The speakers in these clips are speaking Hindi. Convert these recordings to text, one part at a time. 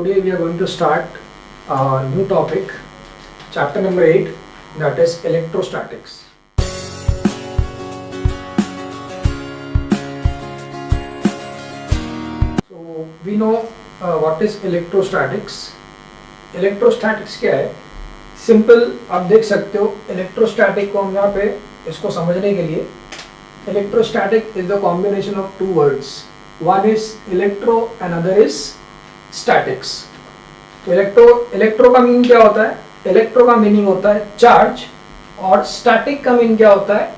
today we are going to start a new topic, chapter number 8, that is electrostatics. So we know what is electrostatics. Electrostatics क्या है? सिंपल आप देख सकते हो, इलेक्ट्रोस्टैटिक को हम यहाँ पे इसको समझने के लिए, electrostatic is the combination of two words, one is electro and other is statics. तो इलेक्ट्रो का मीनिंग क्या होता है? इलेक्ट्रो का मीनिंग होता है चार्ज, और स्टैटिक का मीनिंग क्या होता है?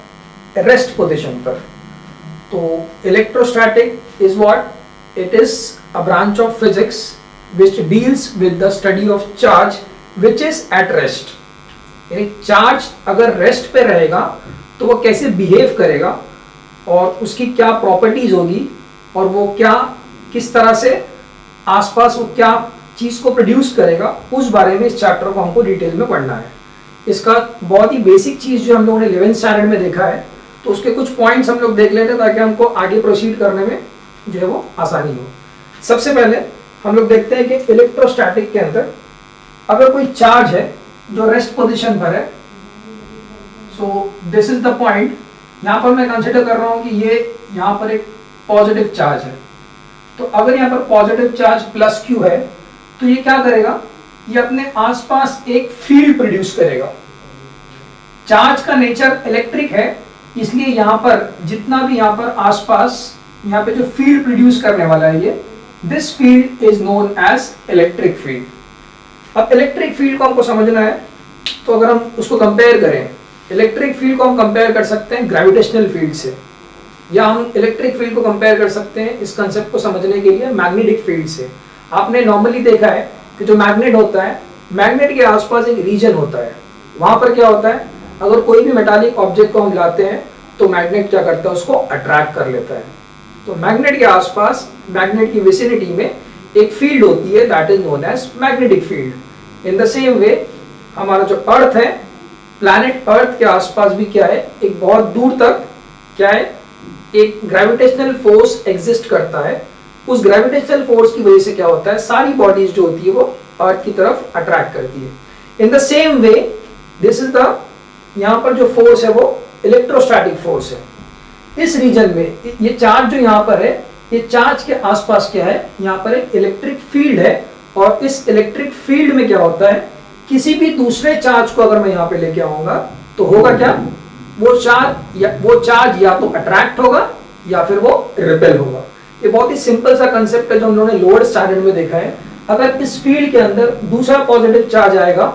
रेस्ट पोजीशन पर. तो electrostatic is what? It is a branch of physics which deals with the study of charge which is at rest. यानी चार्ज अगर रेस्ट पे रहेगा तो वो कैसे बिहेव करेगा और उसकी क्या प्रॉपर्टीज होगी और वो क्या किस तरह से आसपास वो क्या चीज को प्रोड्यूस करेगा, उस बारे में इस चैप्टर को हमको डिटेल में पढ़ना है. इसका बहुत ही बेसिक चीज जो हम लोगों ने 11th स्टैंडर्ड में देखा है, तो उसके कुछ पॉइंट्स हम लोग देख लेते हैं ताकि हमको आगे प्रोसीड करने में जो है वो आसानी हो. सबसे पहले हम लोग देखते हैं कि इलेक्ट्रोस्टैटिक के अंदर अगर कोई चार्ज है जो रेस्ट पोजीशन पर है, सो दिस इज द पॉइंट. यहाँ पर मैं कंसिडर कर रहा हूँ कि ये यहाँ पर एक पॉजिटिव चार्ज है. तो अगर यहाँ पर पॉजिटिव चार्ज प्लस क्यू है तो ये क्या करेगा? ये अपने आसपास एक फील्ड प्रोड्यूस करेगा. चार्ज का नेचर इलेक्ट्रिक है, इसलिए यहाँ पर जितना भी यहाँ पर आसपास यहाँ पे जो फील्ड प्रोड्यूस करने वाला है, ये this field is known as electric field. अब इलेक्ट्रिक फील्ड को हमको समझना है, तो अगर हम उसको कंपेयर करें, इलेक्ट्रिक फील्ड को हम कंपेयर कर सकते हैं ग्रेविटेशनल फील्ड से, या हम इलेक्ट्रिक फील्ड को कंपेयर कर सकते हैं इस कंसेप्ट को समझने के लिए मैग्नेटिक फील्ड से. आपने नॉर्मली देखा है कि जो मैग्नेट होता है, मैग्नेट के आसपास एक रीजन होता है. वहां पर क्या होता है? अगर कोई भी मेटालिक ऑब्जेक्ट को हम लाते हैं तो मैग्नेट क्या करता है? उसको अट्रैक्ट कर लेता है. तो मैग्नेट के आसपास, मैग्नेट की विसिनिटी में एक फील्ड होती है, that is known as magnetic field. In the same way हमारा जो अर्थ है, प्लैनेट अर्थ के आसपास भी क्या है? एक बहुत दूर तक क्या है? एक ग्रेविटेशनल फोर्स एग्जिस्ट करता है. उस ग्रेविटेशनल फोर्स की वजह से क्या होता है? सारी बॉडीज जो होती है वो अर्थ की तरफ अट्रैक्ट करती है. इन the same way this is the, यहाँ पर जो फोर्स है वो इलेक्ट्रोस्टैटिक फोर्स है. इस रीजन में ये चार्ज जो यहाँ पर है, ये चार्ज के आसपास क्या है? यहाँ पर एक इलेक्ट्रिक फील्ड है, और इस इलेक्ट्रिक फील्ड में क्या होता है? किसी भी दूसरे चार्ज को अगर मैं यहाँ पे लेके आऊंगा तो होगा क्या? वो चार्ज या तो अट्रैक्ट होगा या फिर वो रिपेल होगा. ये बहुत ही सिंपल सा कंसेप्ट है जो हम लोगों ने लोअर स्टैंडर्ड में देखा है. अगर इस फील्ड के अंदर दूसरा पॉजिटिव चार्ज आएगा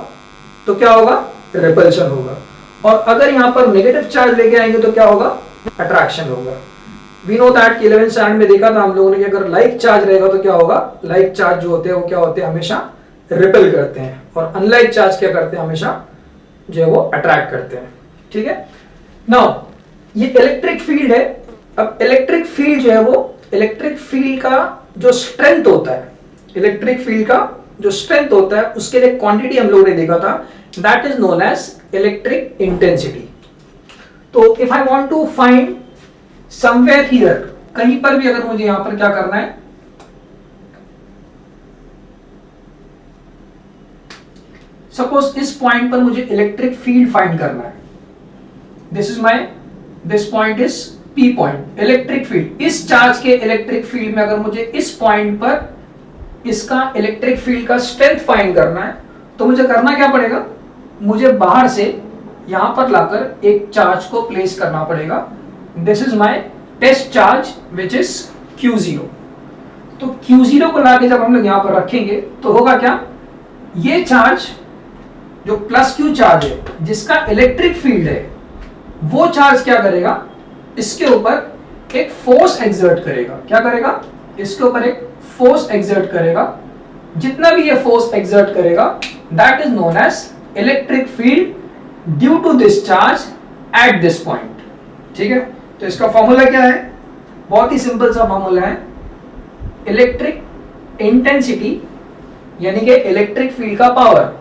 तो क्या होगा? रिपल्शन होगा. और अगर यहाँ पर नेगेटिव चार्ज लेके आएंगे तो क्या होगा? अट्रैक्शन होगा. We know that 11th standard में देखा था हम लोगों ने कि अगर लाइक चार्ज रहेगा तो क्या होगा? लाइक चार्ज जो होते हैं वो क्या होते हैं? हमेशा रिपेल करते हैं, और अनलाइक चार्ज क्या करते हैं? हमेशा जो है वो अट्रैक्ट करते हैं. ठीक है. नाउ ये इलेक्ट्रिक फील्ड है. अब इलेक्ट्रिक फील्ड जो है वो, इलेक्ट्रिक फील्ड का जो स्ट्रेंथ होता है, इलेक्ट्रिक फील्ड का जो स्ट्रेंथ होता है, उसके लिए क्वांटिटी हम लोगों ने देखा था, that is known as electric intensity. तो if I want to find somewhere here, कहीं पर भी अगर मुझे यहां पर क्या करना है, सपोज इस पॉइंट पर मुझे इलेक्ट्रिक फील्ड फाइंड करना है. This point is P point, electric field. इस चार्ज के इलेक्ट्रिक फील्ड में अगर मुझे इस पॉइंट पर इसका इलेक्ट्रिक फील्ड का स्ट्रेंथ फाइंड करना है, तो मुझे करना क्या पड़ेगा? मुझे बाहर से यहां पर लाकर एक चार्ज को प्लेस करना पड़ेगा. This is my test charge which is Q0. तो Q0 को लाके जब हम लोग यहां पर रखेंगे तो होगा क्या? ये चार्ज जो प्लस Q चार्ज है, जिसका इलेक्ट्रिक फील्ड है, वो चार्ज क्या करेगा? इसके ऊपर एक फोर्स एक्सर्ट करेगा. क्या करेगा? इसके ऊपर एक फोर्स एक्सर्ट करेगा. जितना भी ये फोर्स एक्सर्ट करेगा, that is known as electric field due to this charge at this point. ठीक है. तो इसका फॉर्मूला क्या है? बहुत ही सिंपल सा फॉर्मूला है. इलेक्ट्रिक इंटेंसिटी यानी कि इलेक्ट्रिक फील्ड का power.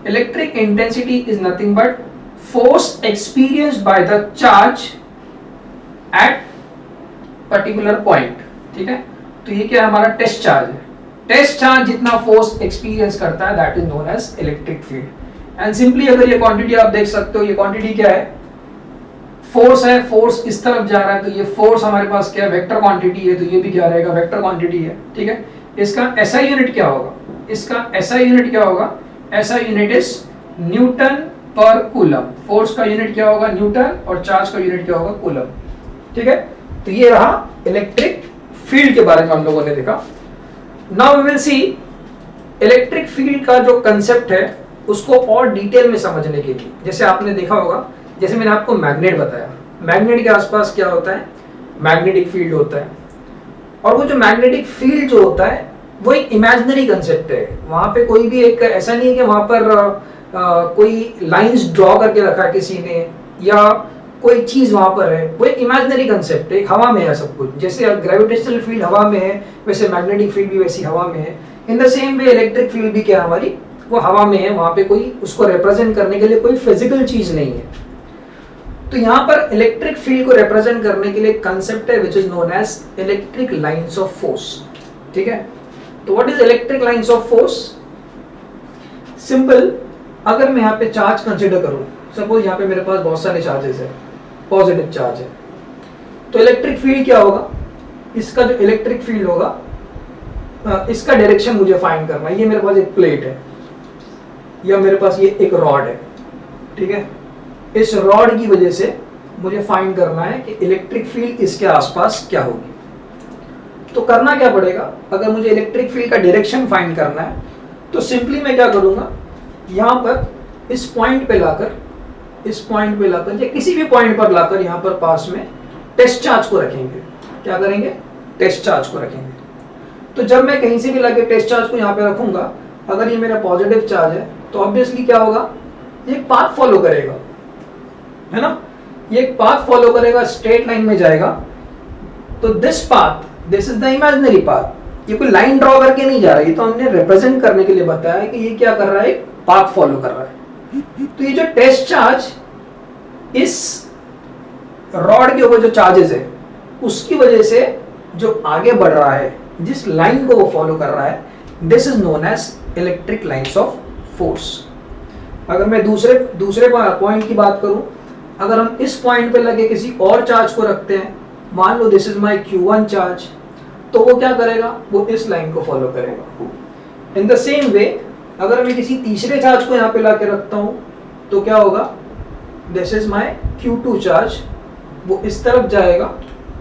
Electric intensity is nothing but force experienced by the charge at particular point. ठीक है. तो ये क्या हमारा टेस्ट चार्ज है. टेस्ट चार्ज जितना फोर्स एक्सपीरियंस करता है that is known as electric field. And simply अगर ये क्वांटिटी आप देख सकते हो, ये क्वांटिटी क्या है, फोर्स है, फोर्स इस तरफ जा रहा है, तो ये फोर्स हमारे पास क्या है, वेक्टर क्वांटिटी है, तो ये भी क्या रहेगा, वेक्टर क्वांटिटी है। ठीक है, इसका एसआई यूनिट क्या होगा, इसका एसआई यूनिट क्या होगा, एसआई यूनिट इज न्यूटन पर कूलम। फोर्स का यूनिट क्या होगा, न्यूटन, और चार्ज का यूनिट क्या होगा, कूलम। ठीक है, तो ये रहा इलेक्ट्रिक फील्ड के बारे में हम लोगों ने देखा। Now we will see electric field का जो कंसेप्ट है उसको और डिटेल में समझने के लिए, जैसे आपने देखा होगा, जैसे मैंने आपको मैग्नेट बताया, मैग्नेट के आसपास क्या होता है, मैग्नेटिक फील्ड होता है। और वो जो मैग्नेटिक फील्ड जो होता है वो एक इमेजिनरी कंसेप्ट है, वहां पे कोई भी एक ऐसा नहीं है कि वहां पर कोई लाइंस ड्रॉ करके रखा है किसी ने, या कोई चीज वहां पर है, वो एक इमेजिनरी कंसेप्ट है, एक हवा में है सब कुछ। जैसे ग्रेविटेशनल फील्ड हवा में है, वैसे मैग्नेटिक फील्ड भी वैसी हवा में है। इन the same way electric field भी क्या है हमारी, वो हवा में है, वहां पे कोई उसको रिप्रेजेंट करने के लिए कोई फिजिकल चीज नहीं है। तो यहाँ पर इलेक्ट्रिक फील्ड को रिप्रेजेंट करने के लिए कंसेप्ट है which is known as electric lines of force. ठीक है, तो what is electric lines of force? Simple, अगर मैं यहाँ पे चार्ज कंसिडर करूं, सपोज यहाँ पे मेरे पास बहुत सारे चार्जेस है, पॉजिटिव चार्ज है, तो इलेक्ट्रिक फील्ड क्या होगा, इसका जो इलेक्ट्रिक फील्ड होगा इसका डायरेक्शन मुझे फाइंड करना है। ये मेरे पास एक प्लेट है, या मेरे पास ये एक रॉड है। ठीक है, इस रॉड की वजह से मुझे फाइंड करना है कि इलेक्ट्रिक फील्ड इसके आसपास क्या होगी। तो करना क्या पड़ेगा, अगर मुझे इलेक्ट्रिक फील्ड का डायरेक्शन फाइंड करना है तो सिंपली मैं क्या करूंगा, यहाँ पर इस पॉइंट पे लाकर या किसी भी पॉइंट पर लाकर यहाँ पर पास में टेस्ट चार्ज को रखेंगे। क्या करेंगे, टेस्ट चार्ज को रखेंगे। तो जब मैं कहीं से भी लाके टेस्ट चार्ज को यहाँ पे रखूंगा, अगर ये मेरा पॉजिटिव चार्ज है तो ऑब्वियसली क्या होगा, ये एक पाथ फॉलो करेगा, है ना, ये एक पाथ फॉलो करेगा, स्ट्रेट लाइन में जाएगा। तो this path, this is the imaginary path, ये कोई लाइन ड्रॉ करके नहीं जा रहा है, तो हमने रिप्रेजेंट करने के लिए बताया है कि ये क्या कर रहा है, एक पाथ फॉलो कर रहा है। तो ये जो टेस्ट चार्ज इस रॉड के ऊपर जो चार्जेस है उसकी वजह से जो आगे बढ़ रहा है, जिस लाइन को वो फॉलो कर रहा है, this is known as electric lines of force. अगर मैं दूसरे पॉइंट की बात करूं, अगर हम इस पॉइंट पे लगे किसी और चार्ज को रखते हैं, मान लो this is my Q1 charge, तो वो क्या करेगा, वो इस लाइन को फॉलो करेगा। इन द सेम वे अगर मैं किसी तीसरे चार्ज को यहाँ पे लाके रखता हूँ तो क्या होगा, this is my Q2 charge, वो इस तरफ जाएगा,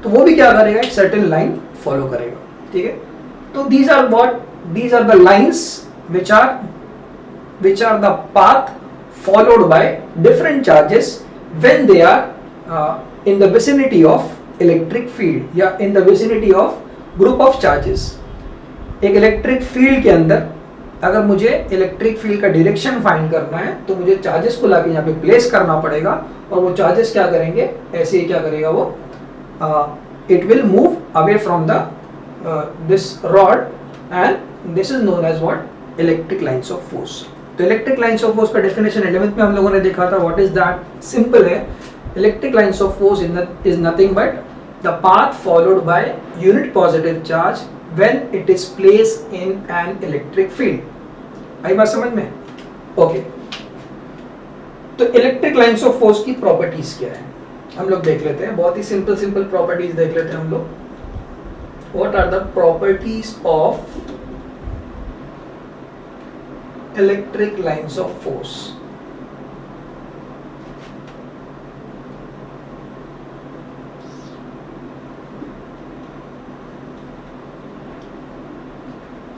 तो वो भी क्या करेगा, एक सर्टेन लाइन फॉलो करेगा। ठीक है, तो these are the lines which are the path followed by different charges when they are in the vicinity of electric field या in the vicinity of group of charges। एक इलेक्ट्रिक फील्ड के अंदर अगर मुझे इलेक्ट्रिक फील्ड का डायरेक्शन फाइंड करना है तो मुझे चार्जेस को लाके यहाँ पे प्लेस करना पड़ेगा, और वो चार्जेस क्या करेंगे, ऐसे ही क्या करेगा वो, it will move away from the this rod and this is known as what, electric lines of force। तो इलेक्ट्रिक लाइंस ऑफ फोर्स का डेफिनेशन 11th में हम लोगों ने देखा था, व्हाट इज दैट, सिंपल है, electric lines of force is nothing but the path followed by unit positive charge when it is placed in an electric field. आई बात समझ में? ओके, तो इलेक्ट्रिक लाइंस ऑफ फोर्स की प्रॉपर्टीज क्या है हम लोग देख लेते हैं, बहुत ही सिंपल प्रॉपर्टीज देख लेते हैं हम लोग। What are the properties of electric lines of force?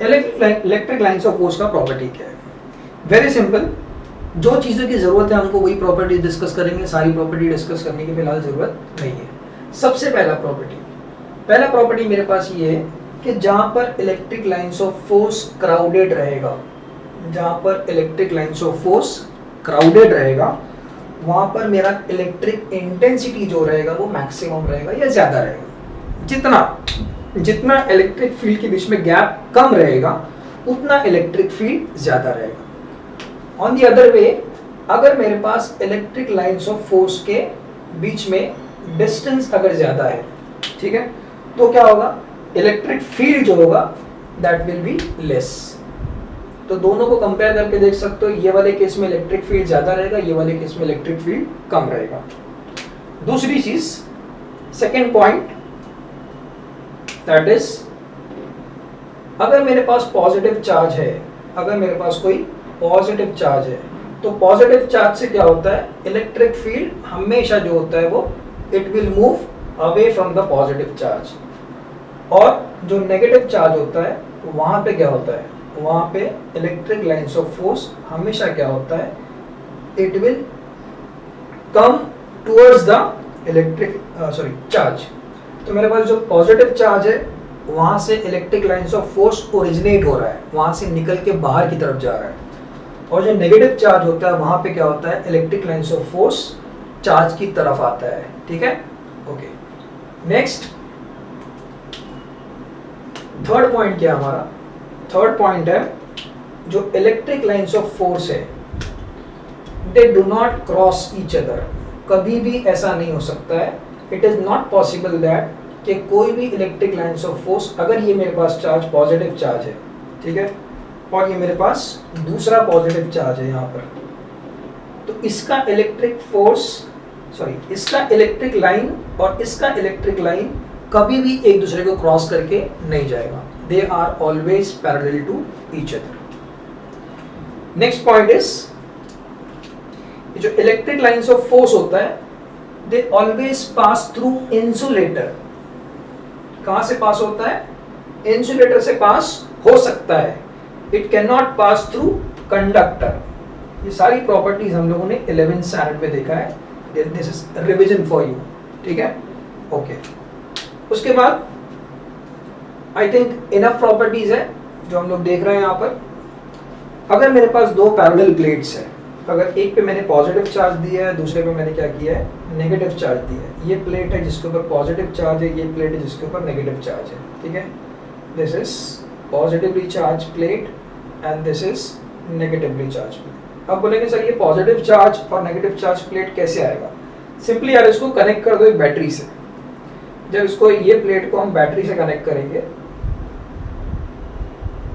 Electric lines of force का प्रॉपर्टी क्या है? वेरी सिंपल, जो चीजों की जरूरत है हमको वही प्रॉपर्टी डिस्कस करेंगे, सारी प्रॉपर्टी डिस्कस करने की फिलहाल जरूरत नहीं है। सबसे पहला प्रॉपर्टी मेरे पास ये है कि जहां पर electric lines of force crowded रहेगा, वहां पर मेरा इलेक्ट्रिक इंटेंसिटी जो रहेगा वो मैक्सिमम रहेगा या ज्यादा रहेगा। जितना इलेक्ट्रिक फील्ड के बीच में गैप कम रहेगा उतना इलेक्ट्रिक फील्ड ज्यादा रहेगा। ऑन द अदर वे, अगर मेरे पास इलेक्ट्रिक लाइंस ऑफ फोर्स के बीच में डिस्टेंस अगर ज्यादा है, ठीक है, तो क्या होगा, इलेक्ट्रिक फील्ड जो होगा दैट विल बी लेस। तो दोनों को कंपेयर करके देख सकते हो, ये वाले केस में इलेक्ट्रिक फील्ड ज्यादा रहेगा, ये वाले केस में इलेक्ट्रिक फील्ड कम रहेगा। दूसरी चीज, सेकेंड पॉइंट, दैट इज अगर मेरे पास पॉजिटिव चार्ज है, अगर मेरे पास कोई पॉजिटिव चार्ज है, तो पॉजिटिव चार्ज से क्या होता है, इलेक्ट्रिक फील्ड हमेशा जो होता है वो it will move away from the positive charge. और जो नेगेटिव चार्ज होता है वहां पे क्या होता है, वहां पे इलेक्ट्रिक लाइंस ऑफ फोर्स हमेशा क्या होता है, it will come towards the electric charge. तो मेरे पास जो पॉजिटिव चार्ज है वहां से electric lines of force originate हो रहा है, वहां से निकल के बाहर की तरफ जा रहा है। और जो नेगेटिव चार्ज होता है वहां पे क्या होता है, electric lines of force charge की तरफ आता है। ठीक है, ओके। नेक्स्ट थर्ड पॉइंट क्या है हमारा, थर्ड पॉइंट है जो इलेक्ट्रिक लाइंस ऑफ फोर्स है they do not cross each other. कभी भी ऐसा नहीं हो सकता है, it is not possible that कि कोई भी इलेक्ट्रिक लाइंस ऑफ फोर्स, अगर ये मेरे पास चार्ज पॉजिटिव चार्ज है, ठीक है, और ये मेरे पास दूसरा पॉजिटिव चार्ज है यहाँ पर, तो इसका इलेक्ट्रिक फोर्स इसका इलेक्ट्रिक लाइन और इसका इलेक्ट्रिक लाइन कभी भी एक दूसरे को क्रॉस करके नहीं जाएगा। They are always parallel to each other. Next point is जो इलेक्ट्रिक लाइंस ऑफ फोर्स होता है they always pass through insulator. कहां से पास होता है, इंसुलेटर से पास हो सकता है, it can not pass through conductor. ये सारी प्रॉपर्टीज हम लोगों ने 11th स्टैंडर्ड में देखा है, this is revision for you. ठीक है, ओके। उसके बाद आई थिंक इनफ प्रॉपर्टीज है जो हम लोग देख रहे हैं यहाँ पर। अगर मेरे पास दो पैरेलल प्लेट्स है, अगर एक पे मैंने पॉजिटिव चार्ज दिया है, दूसरे पे मैंने क्या किया है, नेगेटिव चार्ज दिया है। ये प्लेट है जिसके ऊपर पॉजिटिव चार्ज है, ये प्लेट है जिसके ऊपर नेगेटिव चार्ज है। ठीक है, this is positively charge plate and this is negatively charge plate. अब बोलेंगे सर ये पॉजिटिव चार्ज और नेगेटिव चार्ज प्लेट कैसे आएगा? सिंपली यार इसको कनेक्ट कर दो एक बैटरी से। जब इसको ये प्लेट को हम बैटरी से कनेक्ट करेंगे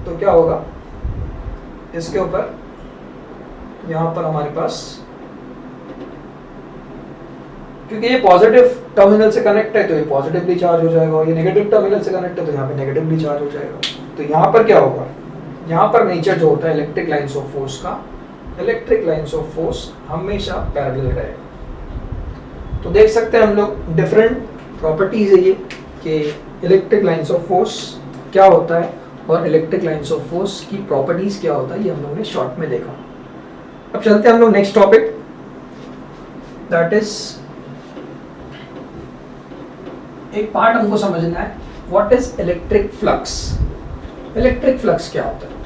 तो क्या होगा, इसके ऊपर यहाँ पर हमारे पास, क्योंकि ये पॉजिटिव टर्मिनल से कनेक्ट है तो ये पॉजिटिवली चार्ज हो जाएगा, और ये नेगेटिव टर्मिनल से कनेक्ट है तो यहाँ पे नेगेटिवली चार्ज हो जाएगा। तो यहाँ पर क्या होगा, यहाँ पर नेचर जो होता है इलेक्ट्रिक लाइंस ऑफ फोर्स का, इलेक्ट्रिक लाइंस ऑफ फोर्स हमेशा पैरेलल रहेगा। तो देख सकते हैं हम लोग डिफरेंट प्रॉपर्टीज है ये कि इलेक्ट्रिक लाइंस ऑफ फोर्स क्या होता है और इलेक्ट्रिक लाइंस ऑफ फोर्स की प्रॉपर्टीज क्या होता है, ये हम लोगों ने शॉर्ट में देखा। अब चलते हैं हम लोग नेक्स्ट टॉपिक, दैट इज एक पार्ट हमको समझना है, what is electric flux. Electric flux क्या होता है?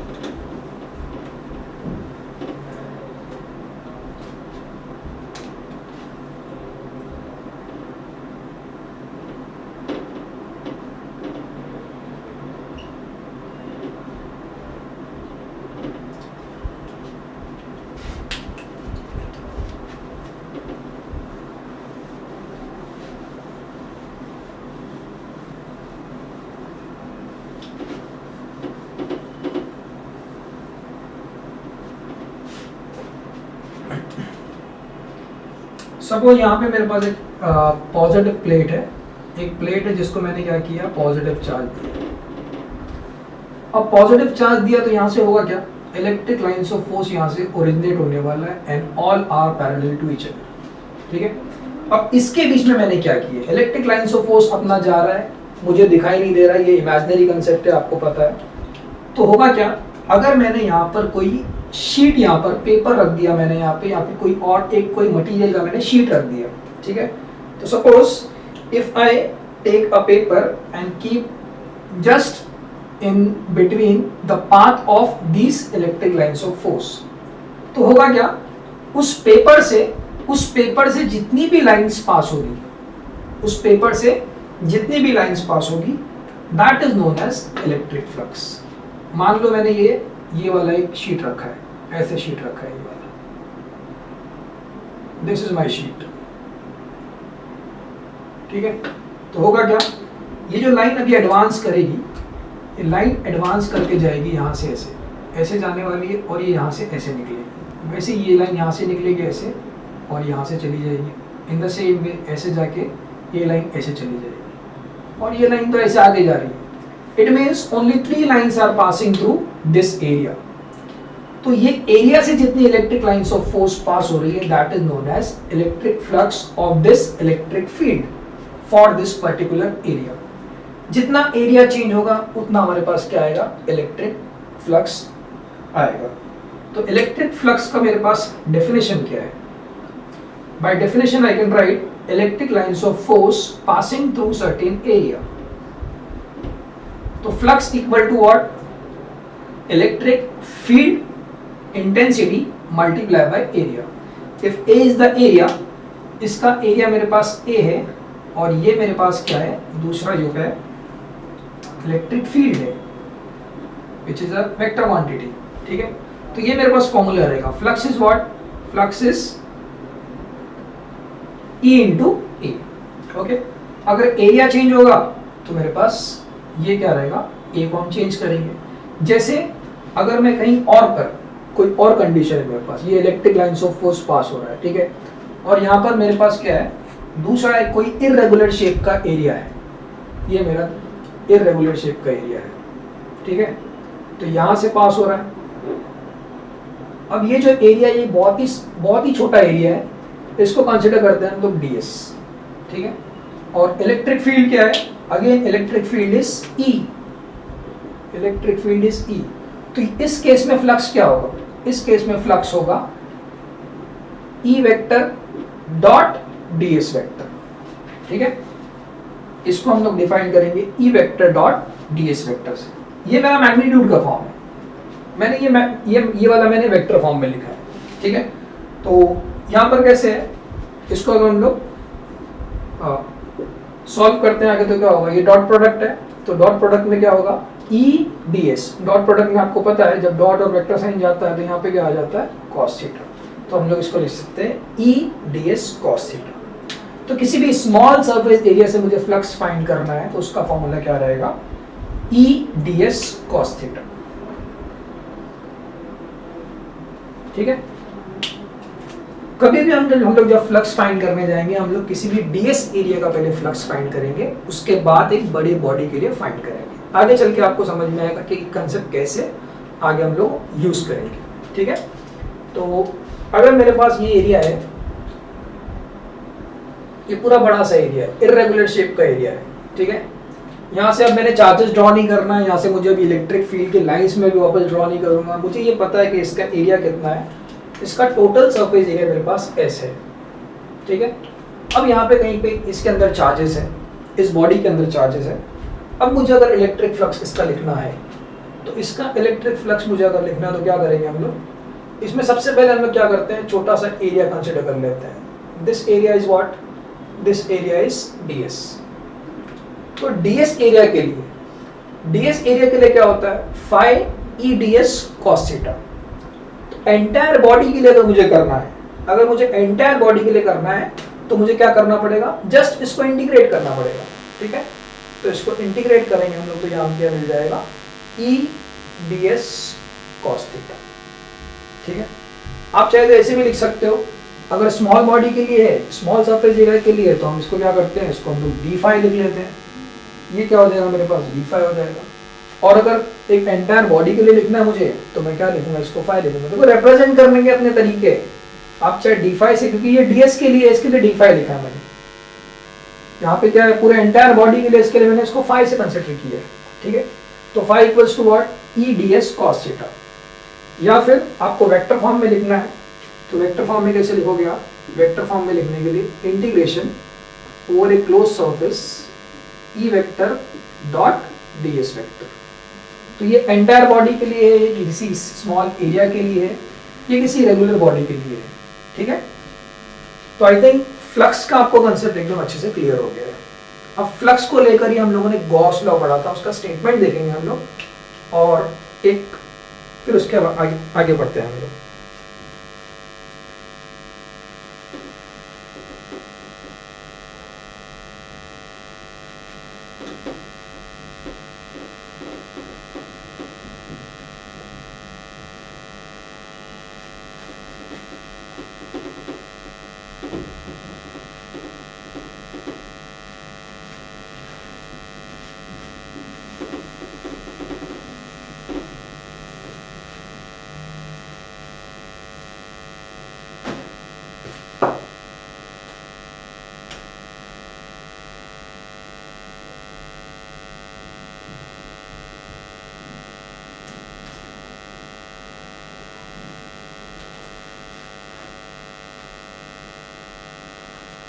सपोज यहाँ पे मेरे पास एक पॉजिटिव प्लेट है, एक प्लेट है जिसको मैंने क्या किया, पॉजिटिव चार्ज दिया। अब पॉजिटिव चार्ज दिया तो यहाँ से होगा क्या, इलेक्ट्रिक लाइंस ऑफ फोर्स यहाँ से ओरिजिनेट होने वाला है and all are parallel to each other. ठीक है, अब इसके बीच में मैंने क्या किया, इलेक्ट्रिक लाइंस ऑफ फोर्स अपना जा रहा है, मुझे दिखाई नहीं दे रहा है, ये इमेजिनरी कंसेप्ट है, आपको पता है। तो होगा क्या, अगर मैंने यहाँ पर कोई शीट, यहाँ पर पेपर रख दिया मैंने, यहाँ पे या फिर कोई और एक कोई मटेरियल का मैंने शीट रख दिया। ठीक है, तो suppose if I take a paper and keep just in between the path of this electric lines of force, तो होगा क्या, उस पेपर से जितनी भी लाइंस पास होगी, उस पेपर से जितनी भी लाइंस पास होगी, that is known as electric flux. मान लो मैंने ये वाला एक शीट रखा है, ऐसे शीट रखा है ये वाला, दिस इज माय शीट। ठीक है, तो होगा क्या, ये जो लाइन अभी एडवांस करेगी, ये लाइन एडवांस करके जाएगी यहाँ से ऐसे ऐसे जाने वाली है और ये यहाँ से ऐसे निकलेगी। वैसे ये लाइन यहाँ से निकलेगी ऐसे और यहाँ से चली जाएगी। इन द सेम वे ऐसे जाके ये लाइन ऐसे चली जाएगी और ये लाइन तो ऐसे आगे जा रही है। It means only 3 lines are passing through this area. तो ये एरिया से जितनी electric lines of force pass हो रही है that is known as electric flux of this electric field for this particular area. जितना एरिया चेंज होगा उतना हमारे पास क्या आएगा, इलेक्ट्रिक फ्लक्स आएगा। तो इलेक्ट्रिक फ्लक्स का मेरे पास डेफिनेशन क्या है? By definition I can write electric lines of force passing through certain area. तो flux equal to what? Electric field intensity multiply by area. If A is the area, इसका एरिया मेरे पास ए है और ये मेरे पास क्या है, दूसरा जो है इलेक्ट्रिक फील्ड है which is a vector quantity. ठीक है, तो ये मेरे पास फॉर्मूला रहेगा। Flux is what? Flux is E into A. Okay, अगर एरिया चेंज होगा तो मेरे पास ये क्या रहेगा, ए को हम चेंज करेंगे। जैसे अगर मैं कहीं और पर कोई और कंडीशन है मेरे पास, ये electric lines of force pass हो रहा है, ठीक है, और यहाँ पर मेरे पास क्या है, दूसरा है कोई इर्रेगुलर शेप का एरिया है, ये मेरा इर्रेगुलर शेप का एरिया है, ठीक है, तो यहाँ से पास हो रहा है। अब ये जो एरिया, ये बहुत ही छोटा एरिया है, इसको कंसिडर करते हैं हम लोग ds, ठीक है। और इलेक्ट्रिक फील्ड क्या है? Again electric field is E, electric field is E। तो इस केस में फ्लक्स क्या होगा? इस केस में फ्लक्स होगा E vector dot ds vector, ठीक है। इसको हम लोग डिफाइन करेंगे E vector dot ds vector से। ये मेरा मैग्नीट्यूड का फॉर्म है, मैंने ये वाला मैंने वेक्टर फॉर्म में लिखा है, ठीक है। तो यहाँ पर कैसे है, इसको अगर हम लोग सॉल्व करते हैं आगे तो क्या होगा, ये डॉट प्रोडक्ट है, तो डॉट प्रोडक्ट में क्या होगा, E ds। डॉट प्रोडक्ट में आपको पता है जब डॉट और वेक्टर साइन जाता है तो यहाँ पे क्या आ जाता है, cos थीटा। तो हम लोग इसको लिख सकते हैं E ds cos थीटा। तो किसी भी स्मॉल सरफेस एरिया से मुझे फ्लक्स फाइंड करना है तो उसका फॉर्मूला क्या रहेगा, E ds cos थीटा, ठीक है। कभी भी हम लोग जब फ्लक्स फाइंड करने जाएंगे, हम लोग किसी भी ds एरिया का पहले फ्लक्स फाइंड करेंगे, उसके बाद एक बड़ी बॉडी के लिए फाइंड करेंगे। आगे चल के आपको समझ में आएगा कि कंसेप्ट कैसे आगे हम लोग यूज करेंगे, ठीक है। तो अगर मेरे पास ये एरिया है, ये पूरा बड़ा सा एरिया है, इर्रेगुलर शेप का एरिया है, ठीक है। यहाँ से अब मैंने चार्जेस ड्रॉ नहीं करना है, यहाँ से मुझे अभी इलेक्ट्रिक फील्ड के लाइंस में भी वापस ड्रॉ नहीं करूंगा। मुझे ये पता है कि इसका एरिया कितना है, इसका टोटल सरफेस एरिया मेरे पास S है, ठीक है। अब यहाँ पे कहीं पे इसके अंदर चार्जेस है, इस बॉडी के अंदर चार्जेस है। अब मुझे अगर इलेक्ट्रिक फ्लक्स इसका लिखना है, तो इसका इलेक्ट्रिक फ्लक्स मुझे अगर लिखना है तो क्या करेंगे हम लोग, इसमें सबसे पहले हम लोग क्या करते हैं, छोटा सा एरिया कंसिडर कर लेते हैं। This area is what, this area is ds। तो ds एरिया के लिए क्या होता है, phi E ds cos theta. Entire body के लिए अगर मुझे करना है, अगर मुझे एंटायर बॉडी के लिए करना है तो मुझे क्या करना पड़ेगा, जस्ट इसको इंटीग्रेट करना पड़ेगा, ठीक है। तो इसको इंटीग्रेट करेंगे हम लोग तो यहाँ क्या मिल जाएगा, E ds cos थीटा, ठीक है। आप चाहे तो ऐसे भी लिख सकते हो, अगर स्मॉल बॉडी के लिए है, स्मॉल सरफेस एरिया के लिए, तो हम इसको क्या करते हैं, इसको हम लोग d phi लिख लेते हैं। ये क्या हो जाएगा, मेरे पास d phi हो जाएगा। और अगर एक एंटायर बॉडी के लिए लिखना है मुझे, तो मैं क्या लिखूंगा, इसको फाई लिखूंगा। देखो रिप्रेजेंट करने के अपने तरीके, आप चाहे डी फाई से, क्योंकि ये ds के लिए, इसके लिए डी फाई लिखा है मैंने। यहाँ पे क्या है, पूरे एंटायर बॉडी के लिए, इसके लिए मैंने इसको फाई से कंसिडर किया है, ठीक है। तो phi equals to what, E ds cos theta. या फिर आपको वेक्टर फॉर्म में लिखना है, तो वेक्टर फॉर्म में कैसे लिखोगे आप, वेक्टर फॉर्म में लिखने के लिए integration over a close surface E vector dot ds vector. तो ये एंटायर बॉडी के लिए है, ये किसी स्मॉल एरिया के लिए है, ये किसी रेगुलर बॉडी के लिए है, ठीक है। तो आई थिंक फ्लक्स का आपको कंसेप्ट एकदम अच्छे से क्लियर हो गया है। अब फ्लक्स को लेकर ही हम लोगों ने गॉस लॉ पढ़ा था, उसका स्टेटमेंट देखेंगे हम लोग, और एक फिर उसके आगे बढ़ते हैं हम लोग।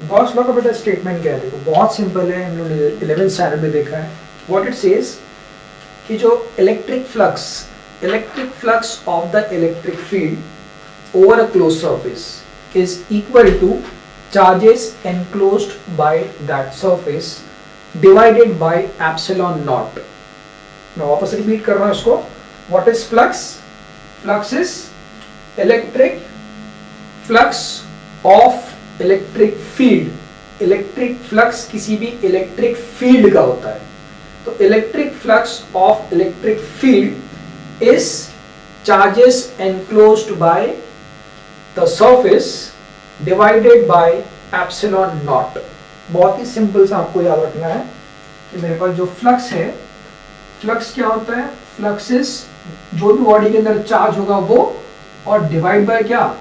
गॉस लॉ का बेटा स्टेटमेंट क्या है, देखो बहुत सिंपल है, हम लोग ने 11th स्टैंडर्ड में देखा है। व्हाट इट सेज कि जो इलेक्ट्रिक flux of the electric field over a closed surface is equal two charges enclosed by that surface divided by epsilon not. मैं वापस रिपीट कर रहा हूं इसको। What is flux? Flux is electric flux of electric field. Electric flux किसी भी इलेक्ट्रिक फील्ड का होता है, तो electric flux of electric field is charges enclosed by the surface divided by epsilon not. बहुत ही सिंपल सा आपको याद रखना है कि मेरे पास जो फ्लक्स है, फ्लक्स क्या होता है? फ्लक्स इज जो भी बॉडी के अंदर चार्ज होगा वो, और डिवाइड बाय क्या?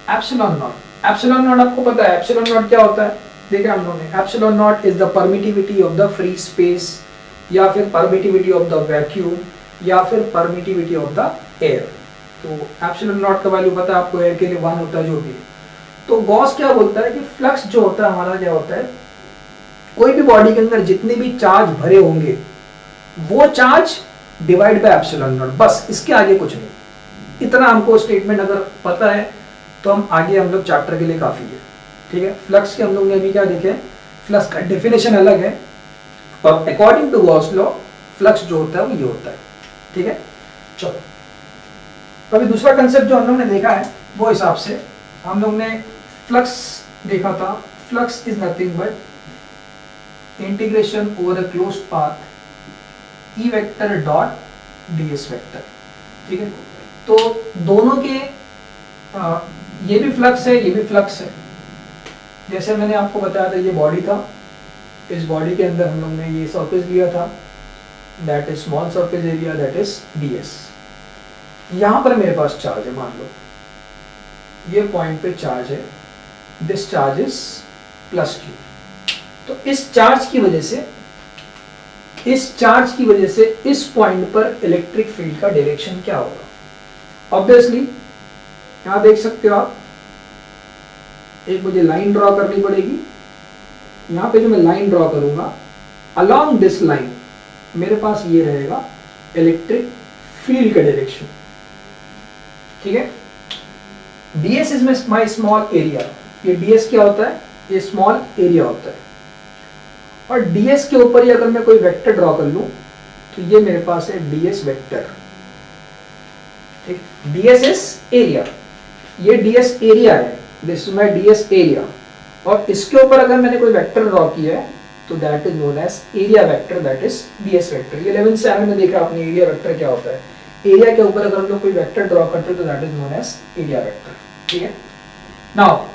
Epsilon not. एप्सिलॉन नॉट आपको पता है एप्सिलॉन नॉट क्या होता है, देखा हम लोगों ने। Epsilon not is the permittivity of the free space, या फिर परमिटिविटी ऑफ द वैक्यूम, या फिर परमिटिविटी ऑफ द एयर। तो एप्सिलॉन नॉट का वैल्यू पता है आपको, एयर के लिए 1 होता है जो भी। तो गॉस क्या बोलता है कि फ्लक्स जो होता है हमारा क्या होता है, कोई भी बॉडी के अंदर जितने भी चार्ज भरे होंगे वो charge divide by epsilon not, बस इसके आगे कुछ नहीं। इतना हमको स्टेटमेंट अगर पता है तो हम आगे हम लोग चैप्टर के लिए काफी है। ठीक है, फ्लक्स के हम लोग ने अभी क्या देखे, फ्लक्स का डेफिनेशन अलग है, और according to Gauss law flux जो होता है वो ये होता है। ठीक है, चलो अभी दूसरा कंसेप्ट जो हम लोग ने देखा है वो हिसाब से हम लोग ने फ्लक्स देखा था। Flux is nothing but integration over a closed path E vector dot D S vector. ठीक है, तो दोनों के ये भी फ्लक्स है, ये भी फ्लक्स है। जैसे मैंने आपको बताया था ये बॉडी था, इस बॉडी के अंदर हम लोग ने ये सरफेस लिया था, that is small surface area, that is ds। यहां पर मेरे पास चार्ज है, मान लो ये पॉइंट पे चार्ज है, दिस चार्ज इज +q। तो इस चार्ज की वजह से इस पॉइंट पर इलेक्ट्रिक फील्ड का डायरेक्शन क्या होगा? ऑब्वियसली यहां देख सकते हो आप, एक मुझे लाइन ड्रॉ करनी पड़ेगी। यहां पे जो मैं लाइन ड्रॉ करूंगा, अलोंग दिस लाइन मेरे पास ये रहेगा इलेक्ट्रिक फील्ड का डायरेक्शन। ठीक है, ds is my small area. ये ds क्या होता है? ये स्मॉल एरिया होता है, और ds के ऊपर ही अगर मैं कोई वेक्टर ड्रॉ कर लूं तो ये मेरे पास है ds वेक्टर। ठीक, ds इज एरिया, ये ds एरिया है, this is my ds area, और इसके ऊपर अगर मैंने कोई वेक्टर ड्रॉ किया है तो that is known as area vector, that is ds vector. ये 11th स्टैंडर्ड में देखा आपने एरिया वेक्टर क्या होता है। एरिया के ऊपर अगर हम लोग कोई वेक्टर ड्रॉ करते हैं तो that is known as area vector. ठीक है, नाउ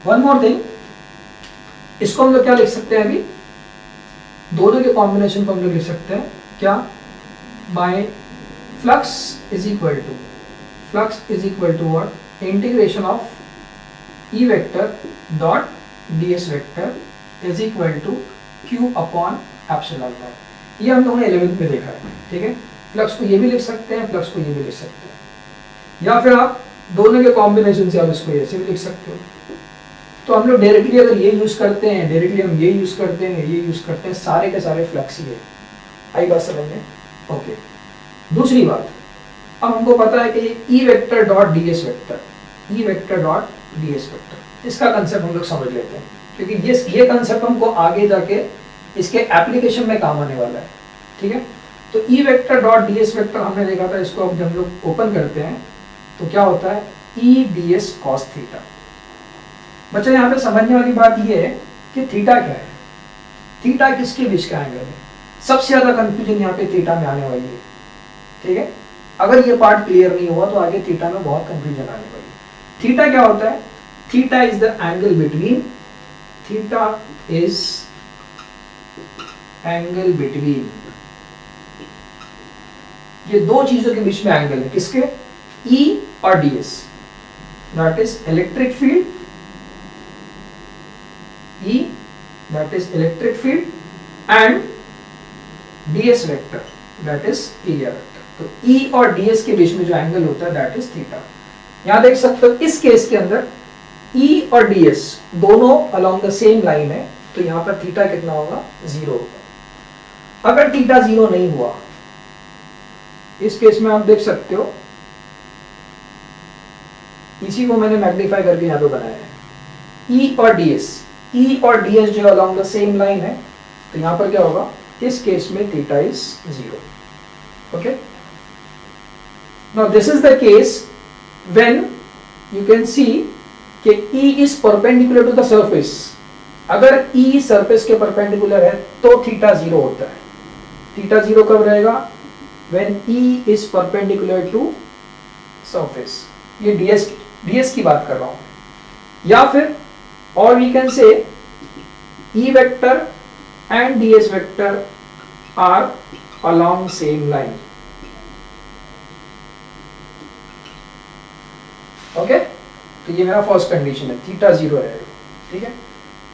वन मोर थिंग, इसको हम लोग क्या लिख सकते हैं अभी, दोनों के कॉम्बिनेशन को हम लोग लिख सकते हैं क्या? By flux is equal to what? Integration of E vector dot ds vector is equal to q upon epsilon not. ये हम लोगों ने 11th में देखा है। ठीक है, फ्लक्स को ये भी लिख सकते हैं, फ्लक्स को ये भी लिख सकते हैं, या फिर आप दोनों के कॉम्बिनेशन से आप इसको ऐसे भी लिख सकते हो। तो हम लोग डायरेक्टली अगर ये यूज करते हैं, डायरेक्टली हम ये यूज करते हैं, ये यूज करते हैं, सारे के सारे फ्लक्स ही है। आई बात समझ में? ओके, दूसरी बात, अब हमको पता है कि ई वेक्टर डॉट ds वेक्टर, ई वेक्टर डॉट ds वेक्टर, इसका कंसेप्ट हम लोग समझ लेते हैं, क्योंकि ये कंसेप्ट हमको आगे जाके इसके एप्लीकेशन में काम आने वाला है। ठीक है, तो ई वेक्टर डॉट ds वेक्टर हमने देखा था, इसको अब जब हम लोग ओपन करते हैं तो क्या होता है? ई ds cos थीटा। बच्चा यहाँ पे समझने वाली बात ये है कि थीटा क्या है, थीटा किसके बीच का एंगल है। सबसे ज्यादा कंफ्यूजन यहाँ पे थीटा में आने वाली है। ठीक है, अगर ये पार्ट क्लियर नहीं हुआ तो आगे थीटा में बहुत कंफ्यूजन आने वाली है। थीटा क्या होता है? Theta is the angle between, theta is angle between, ये दो चीजों के बीच में एंगल है, किसके? E और ds, that is electric field, E that is electric field and ds vector that is area vector। तो E और ds के बीच में जो एंगल होता है दैट इज थीटा। यहाँ देख सकते हो इस केस के अंदर ई और ds दोनों अलोंग द सेम लाइन है, तो यहां पर थीटा कितना होगा, 0 होगा। अगर थीटा 0 नहीं हुआ, इस केस में आप देख सकते हो, इसी को मैंने मैग्नीफाई करके यहां पे बनाया है, ई और ds जो अलोंग द सेम लाइन है, तो यहां पर क्या होगा, इस केस में theta is 0। Okay, now this is the case when you can see कि E is perpendicular to the surface। अगर E सरफेस के परपेंडिकुलर है तो थीटा 0 होता है। थीटा 0 कब रहेगा, when E is perpendicular to surface। ये ds की बात कर रहा हूं। या फिर और we can say E vector and ds vector are along same line। Okay, तो ये मेरा फर्स्ट कंडीशन है, थीटा 0 रहेगा। ठीक है,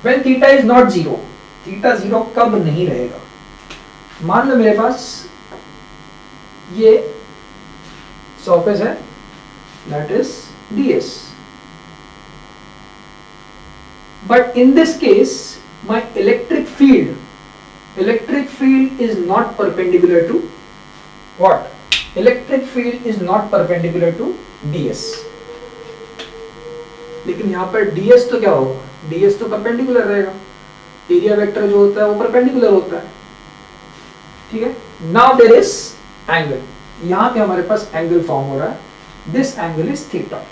when theta is not 0, theta 0 कब नहीं रहेगा, मान लो मेरे पास ये सरफेस है, that is ds, but in this case my electric field is not perpendicular to what, electric field is not perpendicular to ds। लेकिन यहाँ पर ds तो क्या होगा, ds तो परपेंडिकुलर रहेगा, एरिया वेक्टर जो होता है वो परपेंडिकुलर होता है। ठीक है, नाउ देयर इज एंगल, यहाँ पे हमारे पास एंगल फॉर्म हो रहा है, this angle is theta.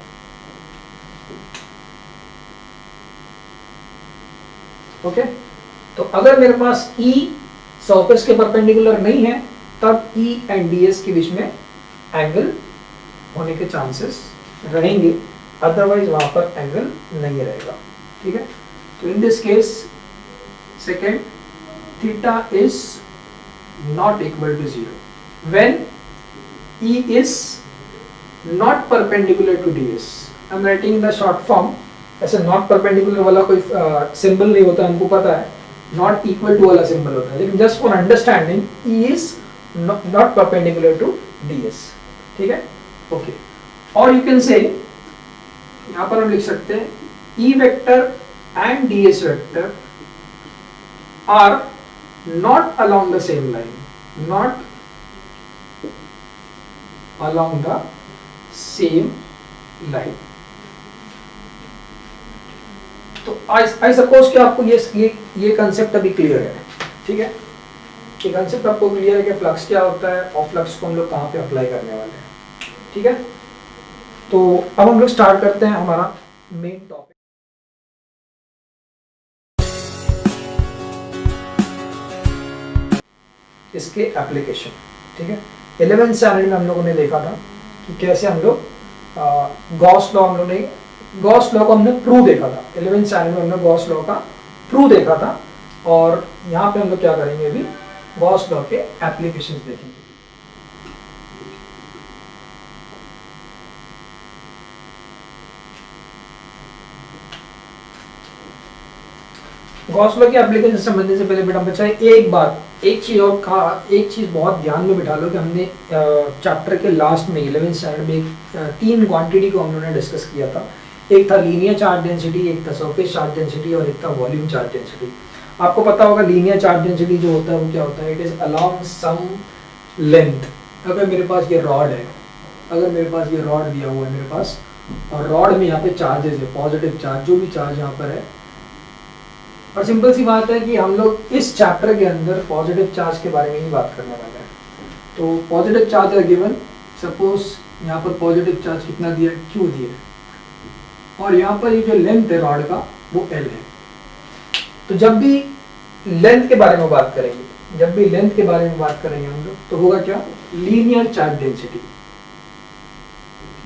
Okay, तो अगर मेरे पास E सरफेस के परपेंडिकुलर नहीं है, तब E एंड ds के बीच में एंगल होने के चांसेस रहेंगे, अदरवाइज वहां पर एंगल नहीं रहेगा। ठीक है, तो in this case second, theta is not equal to 0 when E is not perpendicular to ds। I am writing in the short form. ऐसे नॉट परपेंडिकुलर वाला कोई सिंबल नहीं होता, हमको पता है, नॉट इक्वल टू वाला सिंबल होता है, लेकिन just for understanding E is not perpendicular to ds। ठीक है, ओके, और यू कैन से, यहां पर हम लिख सकते हैं E vector and ds vector are not along the same line, not along the same line. तो आई सपोज कि आपको ये कंसेप्ट अभी क्लियर है। ठीक है, ये कंसेप्ट आपको क्लियर है कि फ्लक्स क्या होता है और फ्लक्स को हम लोग कहाँ पे अप्लाई करने वाले हैं। ठीक है, तो अब हम लोग स्टार्ट करते हैं हमारा मेन टॉपिक, इसके एप्लीकेशन। ठीक है, 11th स्टैंडर्ड में हम लोगों ने देखा था कि कैसे हम लोग गॉस लॉ को हमने प्रूव देखा था। 11th स्टैंडर्ड में हमने गॉस लॉ का प्रूव देखा था, और यहाँ पे हम लोग क्या करेंगे, अभी गॉस लॉ के एप्लीकेशंस देखेंगे। गॉस लॉ के एप्लीकेशन से समझने से पहले बेटा बच्चा एक चीज बहुत ध्यान में बिठा लो कि हमने चैप्टर के लास्ट में 11th स्टैंडर्ड में 3 क्वांटिटी को हम लोगों ने डिस्कस किया था। एक था लीनियर चार्ज डेंसिटी, एक था सरफेस चार्ज डेंसिटी, और एक था वॉल्यूम चार्ज डेंसिटी। आपको पता होगा लीनियर चार्ज डेंसिटी जो होता है वो क्या होता है, it is along some length. अगर मेरे पास ये रॉड है, अगर मेरे पास ये रॉड दिया हुआ है मेरे पास, और रॉड में यहाँ पे चार्जेस है, पॉजिटिव चार्ज, जो भी चार्ज यहाँ पर है, और सिंपल सी बात है कि हम लोग इस चैप्टर के अंदर पॉजिटिव चार्ज के बारे में ही बात करने वाले हैं। तो पॉजिटिव चार्ज है गिवन, सपोज यहाँ पर पॉजिटिव चार्ज कितना दिया है, Q दिया है, और यहाँ पर ये जो लेंथ है रॉड का वो L है। तो जब भी लेंथ के बारे में बात करेंगे हम लोग, तो होगा क्या, linear charge density,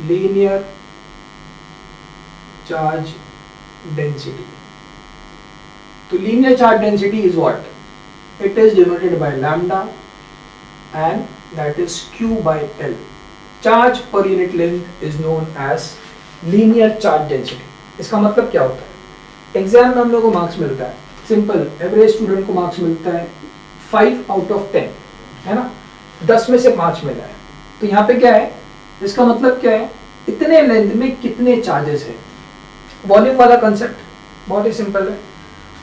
linear charge density. तो linear charge density is what? It is denoted by lambda and that is Q by L. Charge per unit length is known as linear charge density. इसका मतलब क्या होता है, एग्जाम में हम लोगों को मार्क्स मिलता है, सिंपल एवरेज स्टूडेंट को मार्क्स मिलता है 5 out of 10, है ना, 10 में से 5 मिला है। तो यहाँ पे क्या है, इसका मतलब क्या है, इतने लेंथ में कितने चार्जेस है, वॉल्यूम वाला कंसेप्ट बहुत ही सिंपल है।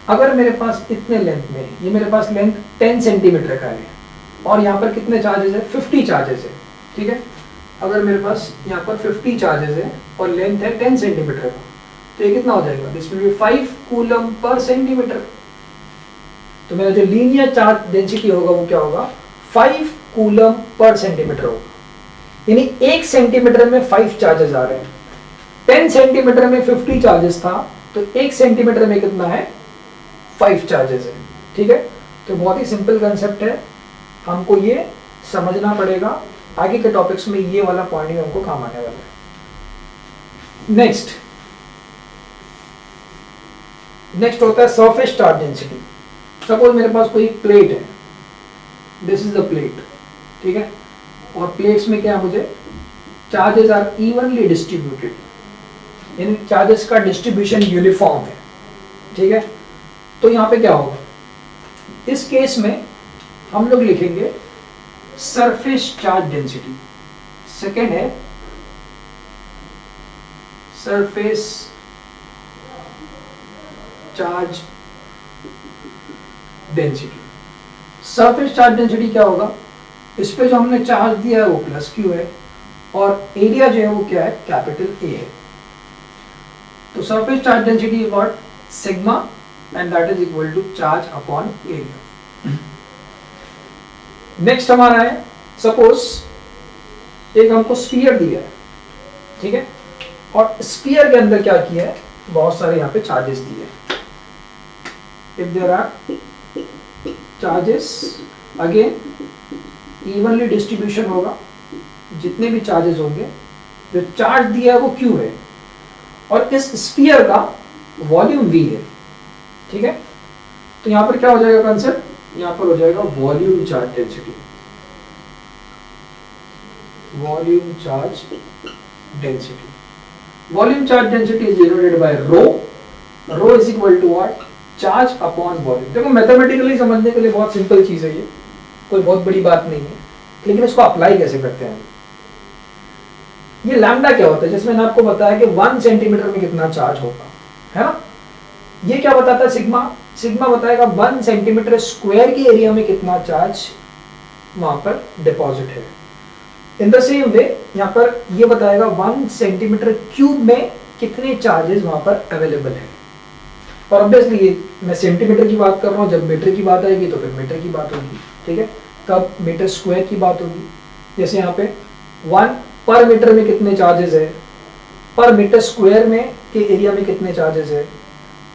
अगर मेरे पास इतने लेंथ में, ये मेरे पास लेंथ 10 सेंटीमीटर का है और यहाँ पर कितने चार्जेस है, 50 चार्जेस है, ठीक है। अगर मेरे पास यहाँ पर 50 चार्जेस है और लेंथ है 10 सेंटीमीटर का, तो ये कितना हो जाएगा, this will be 5 coulomb per centimetre. तो मेरा जो लीनियर चार्ज डेंसिटी होगा वो क्या होगा, 5 कूलम पर सेंटीमीटर होगा। यानी 1 सेंटीमीटर में 5 चार्जेस आ रहे हैं। 10 सेंटीमीटर में 50 चार्जेस था, तो 1 सेंटीमीटर में कितना है, 5 चार्जेस है, ठीक है। तो बहुत ही सिंपल कंसेप्ट है, हमको ये समझना पड़ेगा। आगे के टॉपिक्स में ये वाला पॉइंट भी हमको काम आने वाला है। नेक्स्ट होता है सरफेस चार्ज डेंसिटी। सपोज मेरे पास कोई प्लेट है, दिस इज द प्लेट, ठीक है, और प्लेट्स में क्या, मुझे चार्जेस आर इवनली डिस्ट्रीब्यूटेड, यानी चार्जेस का डिस्ट्रीब्यूशन यूनिफॉर्म है, ठीक है। तो यहाँ पे क्या होगा, इस केस में हम लोग लिखेंगे सरफेस चार्ज डेंसिटी। सेकेंड है surface charge density. Surface charge density क्या होगा, इस पे जो हमने चार्ज दिया है वो प्लस क्यू है और एरिया जो है वो क्या है, कैपिटल ए है। तो surface charge density is what, sigma, and that is equal to charge upon area. Next हमारा है, सपोज एक हमको स्फीयर दिया है, ठीक है, और स्फीयर के अंदर क्या किया है, बहुत सारे यहाँ पे चार्जेस दिए हैं। If there are charges, again evenly distribution होगा, जितने भी चार्जेस होंगे, जो चार्ज दिया है वो क्यू है और इस स्फीयर का वॉल्यूम वी है, ठीक है। तो यहां पर क्या हो जाएगा कंसेप्ट, यहां पर हो जाएगा volume charge density, volume charge density. Volume charge density is denoted by rho, rho is equal to what, charge upon volume. देखो मैथमेटिकली समझने के लिए बहुत सिंपल चीज है ये, कोई बहुत बड़ी बात नहीं है, लेकिन इसको अप्लाई कैसे करते हैं। ये लैम्डा क्या होता है, जिसमें मैंने आपको बताया कि 1 सेंटीमीटर में कितना चार्ज होगा, है ना। ये क्या बताता है, सिग्मा, सिग्मा बताएगा 1 सेंटीमीटर स्क्वायर के एरिया में कितना चार्ज वहां पर डिपॉजिट है। इन द सेम वे यहाँ पर ये बताएगा 1 सेंटीमीटर क्यूब में कितने चार्जेस वहां पर अवेलेबल है। और ऑब्वियसली मैं सेंटीमीटर की बात कर रहा हूँ, जब मीटर की बात आएगी तो फिर मीटर की बात होगी, ठीक है, तब मीटर स्क्वायर की बात होगी। जैसे यहाँ पे 1 पर मीटर में कितने चार्जेस है, पर मीटर स्क्वायर में के एरिया में कितने चार्जेस है,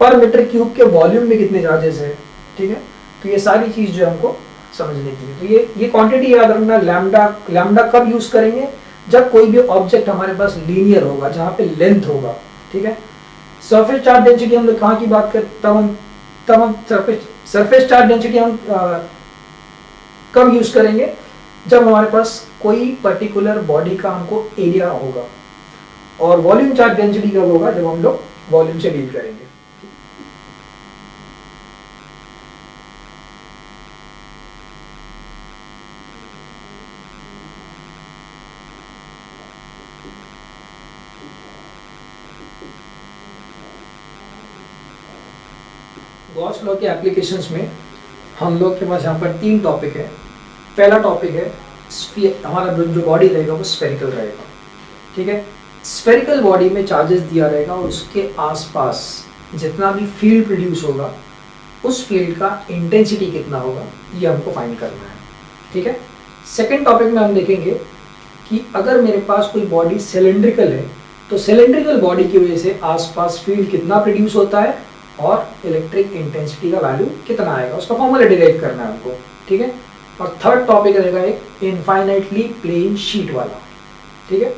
पर मीटर क्यूब के वॉल्यूम में कितने चार्जेस है, ठीक है। तो ये सारी चीज जो हमको समझने की है। तो ये क्वांटिटी याद रखना, लैम्डा, लैम्डा कब यूज करेंगे, जब कोई भी ऑब्जेक्ट हमारे पास लीनियर होगा, जहाँ पे लेंथ होगा, ठीक है। सरफेस चार्ज डेंसिटी हम लोग कहाँ की बात कर, तब हम सरफेस चार्ज डेंसिटी हम कब यूज करेंगे, जब हमारे पास कोई पर्टिकुलर बॉडी का हमको एरिया होगा। और वॉल्यूम चार्ज डेंसिटी कब होगा, जब हम लोग वॉल्यूम से डील करेंगे। गॉस लॉ के एप्लीकेशंस में हम लोग के पास यहाँ पर 3 टॉपिक है। पहला टॉपिक है स्फीयर, हमारा जो बॉडी रहेगा वो स्फेरिकल रहेगा, ठीक है। स्फेरिकल बॉडी में चार्जेस दिया रहेगा और उसके आसपास जितना भी फील्ड प्रोड्यूस होगा, उस फील्ड का इंटेंसिटी कितना होगा, ये हमको फाइंड करना है, ठीक है। सेकेंड टॉपिक में हम देखेंगे कि अगर मेरे पास कोई बॉडी सिलेंड्रिकल है, तो सिलेंड्रिकल बॉडी की वजह से आसपास फील्ड कितना प्रोड्यूस होता है और इलेक्ट्रिक इंटेंसिटी का वैल्यू कितना आएगा, उसका फॉर्मूला डिराइव करना है हमको, ठीक है। और थर्ड टॉपिक रहेगा एक इनफाइनाइटली प्लेन शीट वाला, ठीक है।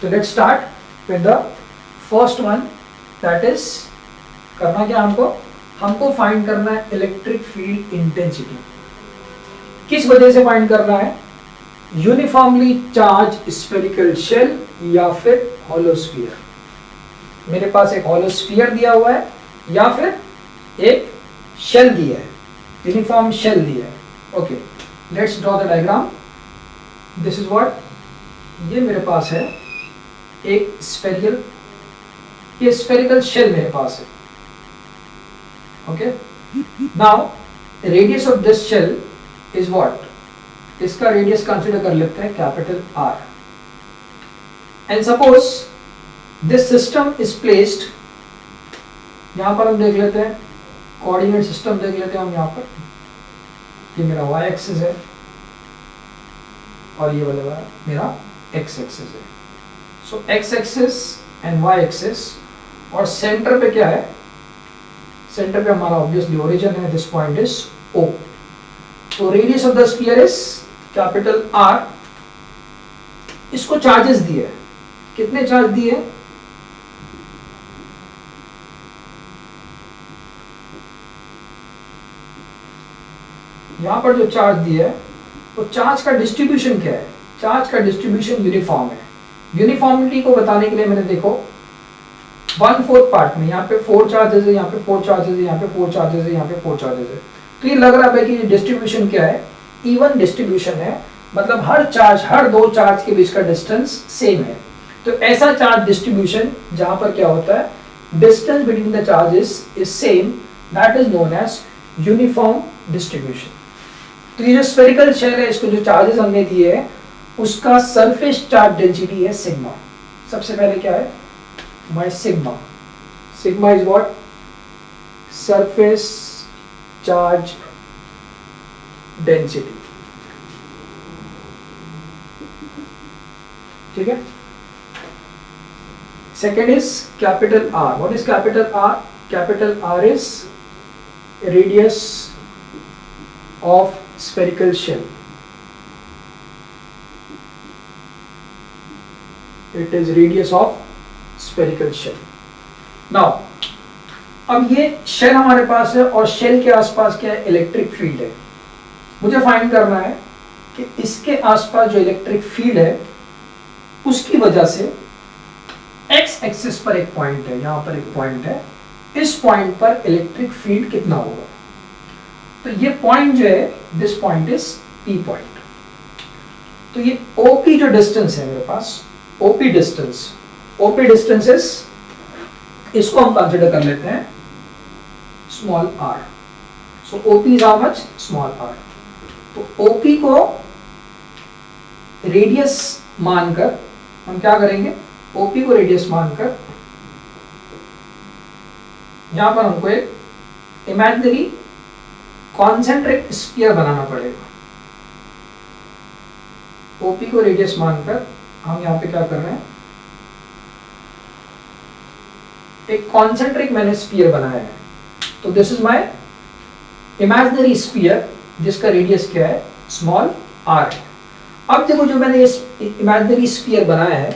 तो let's start with the first one, that is करना क्या हमको फाइंड करना है इलेक्ट्रिक फील्ड इंटेंसिटी। किस वजह से फाइंड करना है, यूनिफॉर्मली चार्ज स्फेरिकल शेल या फिर हॉलो स्फीयर। मेरे पास एक हॉलो स्फीयर दिया हुआ है या फिर एक शेल दिया है, यूनिफॉर्म शेल दिया है, okay. Let's draw the diagram. This is what, ये मेरे पास है एक स्फेरिकल ये स्फेरिकल शेल मेरे पास है. Okay, now radius of this shell is what? इसका रेडियस कंसीडर कर लेते हैं capital R. And suppose this system is placed, यहां पर हम देख लेते हैं कोऑर्डिनेट सिस्टम देख लेते हैं हम. यहां पर ये मेरा y एक्सिस है और ये वाला मेरा x एक्सिस है. सो x axis and y axis, और सेंटर पे क्या है? सेंटर पे हमारा ऑब्वियसली ओरिजिन है. This point is O. तो radius of the sphere is capital R. इसको चार्जेस दिए, कितने चार्ज दिए? यहां पर जो चार्ज दिया है वो चार्ज का डिस्ट्रीब्यूशन क्या है? चार्ज का डिस्ट्रीब्यूशन यूनिफॉर्म है. यूनिफॉर्मिटी को बताने के लिए मैंने देखो 1/4 पार्ट में यहाँ पे 4 चार्जेस है, यहाँ पे 4 चार्जेस है, यहाँ पे 4 चार्जेस है, यहाँ पे 4 चार्जेस है. तो ये लग रहा है कि डिस्ट्रीब्यूशन क्या है? इवन डिस्ट्रीब्यूशन है. मतलब हर दो चार्ज के बीच का डिस्टेंस सेम है. तो ऐसा चार्ज डिस्ट्रीब्यूशन जहां पर क्या होता है, distance between the charges is same, that is known as uniform distribution. तो ये जो स्फेरिकल शेल है, इसको जो चार्जेस हमने दिए हैं उसका सरफेस चार्ज डेंसिटी है सिग्मा. सबसे पहले क्या है? My sigma. Sigma is what? Surface charge density. ठीक है. Second is capital R. What is capital R? Capital R is radius of spherical shell. It is radius of spherical shell. Now, अब ये शेल हमारे पास है और शेल के आसपास क्या है? इलेक्ट्रिक फील्ड है. मुझे फाइंड करना है कि इसके आसपास जो इलेक्ट्रिक फील्ड है उसकी वजह से एक्स एक्सिस पर एक पॉइंट है, यहां पर एक पॉइंट है, इस पॉइंट पर इलेक्ट्रिक फील्ड कितना होगा? तो ये पॉइंट जो है, this point is P point. तो ये OP जो डिस्टेंस है मेरे पास, OP डिस्टेंस इज, इसको हम कंसीडर कर लेते हैं small r. So OP is how much? Small r. तो OP को रेडियस मानकर हम क्या करेंगे? OP को रेडियस मानकर यहां पर हमको एक इमेजिनरी कॉन्सेंट्रिक स्फीयर बनाना पड़ेगा. OP को रेडियस मानकर हम यहां पे क्या कर रहे हैं? एक कॉन्सेंट्रिक मैंने स्फीयर बनाया है. तो this is my imaginary sphere जिसका रेडियस क्या है? स्मॉल r है. अब देखो जो मैंने इस इमेजिनरी स्फीयर बनाया है,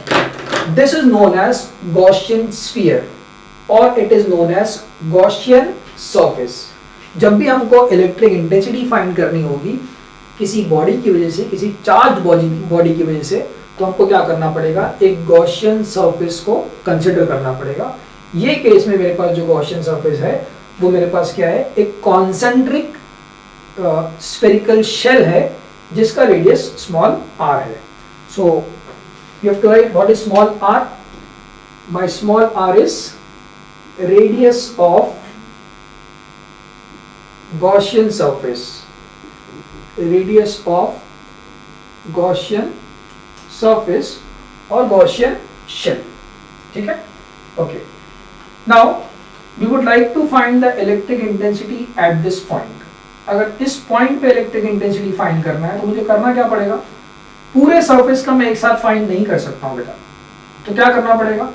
this is known as Gaussian sphere और it is known as Gaussian surface. जब भी हमको इलेक्ट्रिक इंटेंसिटी फाइंड करनी होगी किसी बॉडी की वजह से, किसी चार्ज बॉडी की वजह से, तो हमको क्या करना पड़ेगा? एक गॉसियन सरफेस को कंसिडर करना पड़ेगा. ये केस में मेरे पास जो गॉसियन सरफेस है वो मेरे पास क्या है? एक कॉन्सेंट्रिक स्फेरिकल शेल है जिसका रेडियस स्मॉल r है. So you have to write what is small r. My small r is radius of Gaussian surface, radius of Gaussian surface और Gaussian shell. ठीक है? Okay. Now we would like to find the electric intensity at this point. अगर इस पॉइंट पे इलेक्ट्रिक इंटेंसिटी फाइंड करना है तो मुझे करना क्या पड़ेगा? पूरे सरफेस का मैं एक साथ फाइंड नहीं कर सकता हूँ बेटा. तो क्या करना पड़ेगा?